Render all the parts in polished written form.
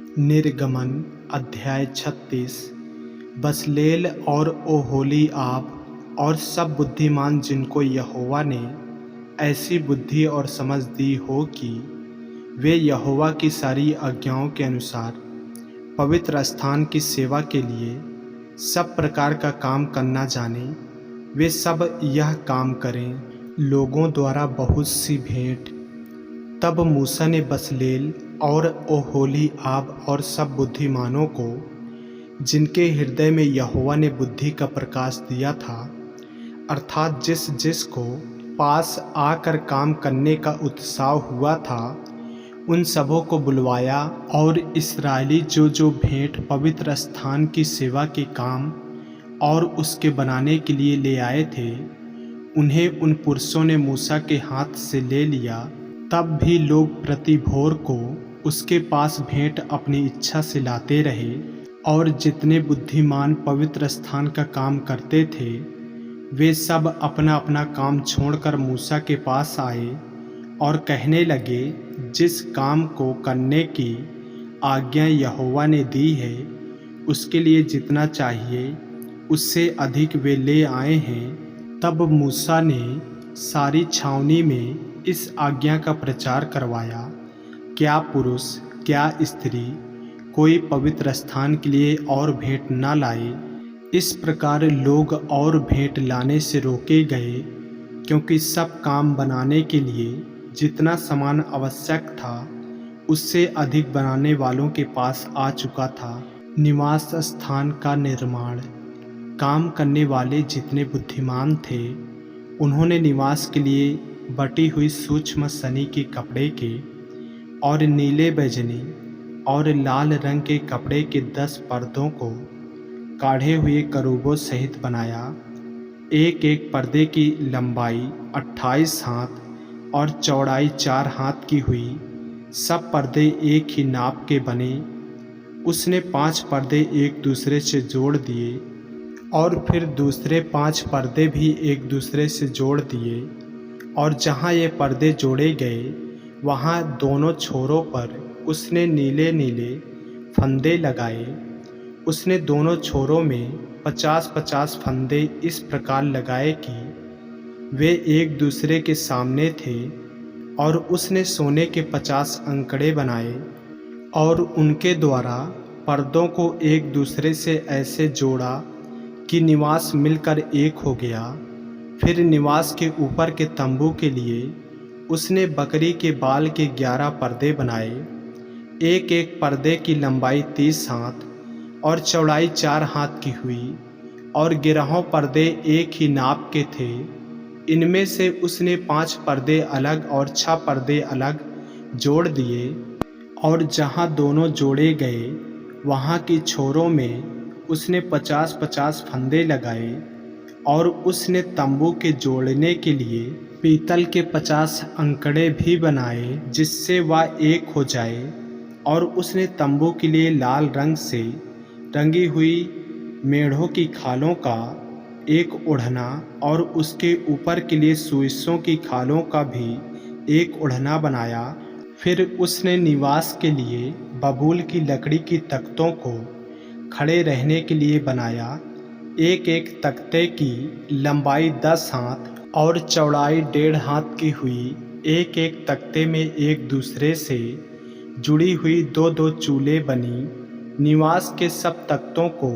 निर्गमन अध्याय 36। बसलेल और ओहोलीआब और सब बुद्धिमान जिनको यहोवा ने ऐसी बुद्धि और समझ दी हो कि वे यहोवा की सारी आज्ञाओं के अनुसार पवित्र स्थान की सेवा के लिए सब प्रकार का काम करना जाने, वे सब यह काम करें। लोगों द्वारा बहुत सी भेंट। तब मूसा ने बसलेल और ओहोलीआब और सब बुद्धिमानों को, जिनके हृदय में यहोवा ने बुद्धि का प्रकाश दिया था, अर्थात जिस जिस को पास आकर काम करने का उत्साह हुआ था, उन सबों को बुलवाया और इस्राएली जो जो भेंट पवित्र स्थान की सेवा के काम और उसके बनाने के लिए ले आए थे, उन्हें उन पुरुषों ने मूसा के हाथ से ले लिया। तब भी लोग प्रति भोर को उसके पास भेंट अपनी इच्छा से लाते रहे, और जितने बुद्धिमान पवित्र स्थान का काम करते थे, वे सब अपना अपना काम छोड़कर मूसा के पास आए और कहने लगे, जिस काम को करने की आज्ञा यहोवा ने दी है, उसके लिए जितना चाहिए उससे अधिक वे ले आए हैं। तब मूसा ने सारी छावनी में इस आज्ञा का प्रचार करवाया, क्या पुरुष क्या स्त्री कोई पवित्र स्थान के लिए और भेंट न लाए। इस प्रकार लोग और भेंट लाने से रोके गए, क्योंकि सब काम बनाने के लिए जितना सामान आवश्यक था, उससे अधिक बनाने वालों के पास आ चुका था। निवास स्थान का निर्माण। काम करने वाले जितने बुद्धिमान थे, उन्होंने निवास के लिए बटी हुई सूक्ष्म सनी के कपड़े के और नीले बैजनी और लाल रंग के कपड़े के 10 पर्दों को काढ़े हुए करूबों सहित बनाया। एक एक पर्दे की लंबाई 28 हाथ और चौड़ाई 4 हाथ की हुई। सब पर्दे एक ही नाप के बने। उसने 5 पर्दे एक दूसरे से जोड़ दिए और फिर दूसरे 5 पर्दे भी एक दूसरे से जोड़ दिए, और जहाँ ये पर्दे जोड़े गए, वहाँ दोनों छोरों पर उसने नीले नीले फंदे लगाए। उसने दोनों छोरों में 50-50 फंदे इस प्रकार लगाए कि वे एक दूसरे के सामने थे, और उसने सोने के 50 अंकड़े बनाए और उनके द्वारा पर्दों को एक दूसरे से ऐसे जोड़ा कि निवास मिलकर एक हो गया। फिर निवास के ऊपर के तंबू के लिए उसने बकरी के बाल के 11 पर्दे बनाए। एक एक पर्दे की लंबाई 30 हाथ और चौड़ाई 4 हाथ की हुई, और 11 पर्दे एक ही नाप के थे। इनमें से उसने 5 पर्दे अलग और 6 पर्दे अलग जोड़ दिए, और जहाँ दोनों जोड़े गए, वहाँ की छोरों में उसने 50-50 फंदे लगाए। और उसने तंबू के जोड़ने के लिए पीतल के 50 अंकड़े भी बनाए, जिससे वह एक हो जाए। और उसने तंबू के लिए लाल रंग से रंगी हुई मेढ़ों की खालों का एक ओढ़ना, और उसके ऊपर के लिए सुइसों की खालों का भी एक ओढ़ना बनाया। फिर उसने निवास के लिए बबूल की लकड़ी की तख्तों को खड़े रहने के लिए बनाया। एक एक तख्ते की लंबाई 10 हाथ और चौड़ाई 1.5 हाथ की हुई। एक एक तख्ते में एक दूसरे से जुड़ी हुई 2-2 चूलें बनी। निवास के सब तख्तों को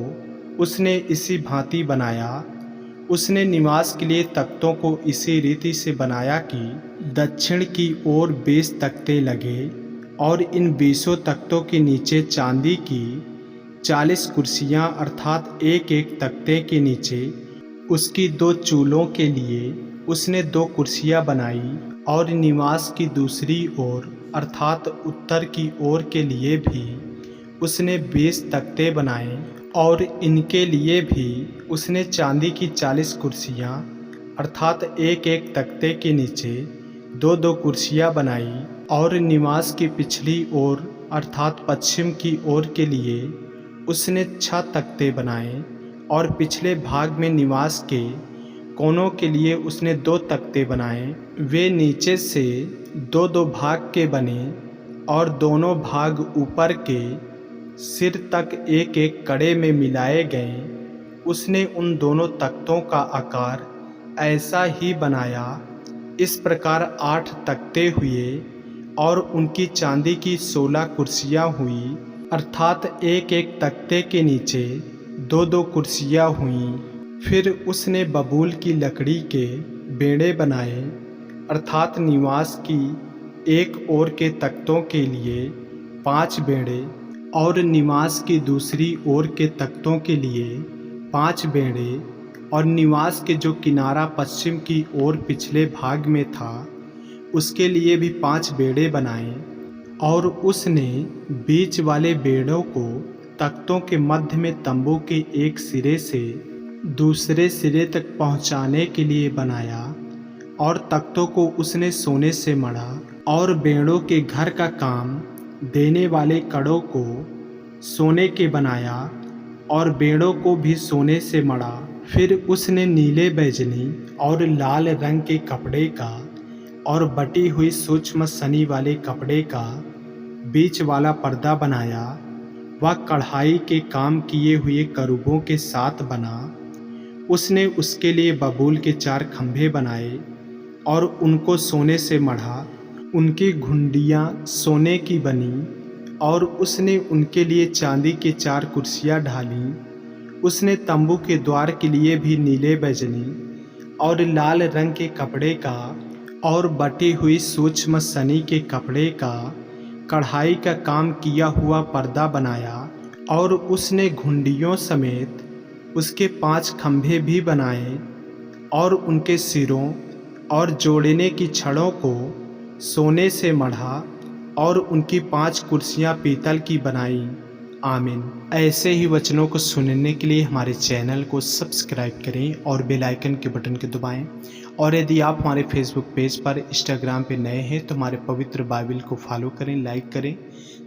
उसने इसी भांति बनाया। उसने निवास के लिए तख्तों को इसी रीति से बनाया कि दक्षिण की ओर 20 तख्ते लगे, और इन 20 तख्तों के नीचे चांदी की 40 कुर्सियाँ, अर्थात एक एक तख्ते के नीचे उसकी 2 चूलों के लिए उसने 2 कुर्सियाँ बनाई। और निवास की दूसरी ओर, अर्थात उत्तर की ओर के लिए भी उसने 20 तख्ते बनाए, और इनके लिए भी उसने चांदी की 40 कुर्सियाँ, अर्थात एक एक तख्ते के नीचे 2-2 कुर्सियाँ बनाई। और निवास की पिछली ओर, अर्थात पश्चिम की ओर के लिए उसने 6 तख्ते बनाए, और पिछले भाग में निवास के कोनों के लिए उसने 2 तख्ते बनाए। वे नीचे से 2-2 भाग के बने, और दोनों भाग ऊपर के सिर तक एक एक कड़े में मिलाए गए। उसने उन दोनों तख्तों का आकार ऐसा ही बनाया। इस प्रकार 8 तख्ते हुए और उनकी चांदी की 16 कुर्सियाँ हुई, अर्थात एक एक तख्ते के नीचे 2-2 कुर्सियाँ हुईं। फिर उसने बबूल की लकड़ी के बेंड़े बनाए, अर्थात निवास की एक ओर के तख्तों के लिए 5 बेंड़े और निवास की दूसरी ओर के तख्तों के लिए 5 बेंड़े, और निवास के जो किनारा पश्चिम की ओर पिछले भाग में था उसके लिए भी 5 बेंड़े बनाए। और उसने बीच वाले बेंड़ों को तख्तों के मध्य में तंबू के एक सिरे से दूसरे सिरे तक पहुंचाने के लिए बनाया, और तख्तों को उसने सोने से मढ़ा। और बेंड़ों के घर का काम देने वाले कड़ों को सोने के बनाया और बेंड़ों को भी सोने से मढ़ा। फिर उसने नीले बैजनी और लाल रंग के कपड़े का और बटी हुई सूक्ष्म सनी वाले कपड़े का बीच वाला पर्दा बनाया। वह कढ़ाई के काम किए हुए करूबों के साथ बना। उसने उसके लिए बबूल के 4 खंभे बनाए और उनको सोने से मढ़ा। उनकी घुंडियाँ सोने की बनी और उसने उनके लिए चांदी की 4 कुर्सियाँ ढालीं। उसने तंबू के द्वार के लिए भी नीले बैजनी और लाल रंग के कपड़े का और बटी हुई सूक्ष्म सनी के कपड़े का कढ़ाई का काम किया हुआ पर्दा बनाया। और उसने घुंडियों समेत उसके 5 खंभे भी बनाए और उनके सिरों और जोड़ने की छड़ों को सोने से मढ़ा और उनकी 5 कुर्सियाँ पीतल की बनाई। आमीन। ऐसे ही वचनों को सुनने के लिए हमारे चैनल को सब्सक्राइब करें और बेल आइकन के बटन को दबाएं। और यदि आप हमारे फेसबुक पेज पर, इंस्टाग्राम पे नए हैं तो हमारे पवित्र बाइबल को फॉलो करें, लाइक करें,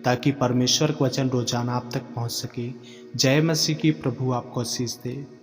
ताकि परमेश्वर का वचन रोजाना आप तक पहुंच सके। जय मसीह की। प्रभु आपको आशीष दे।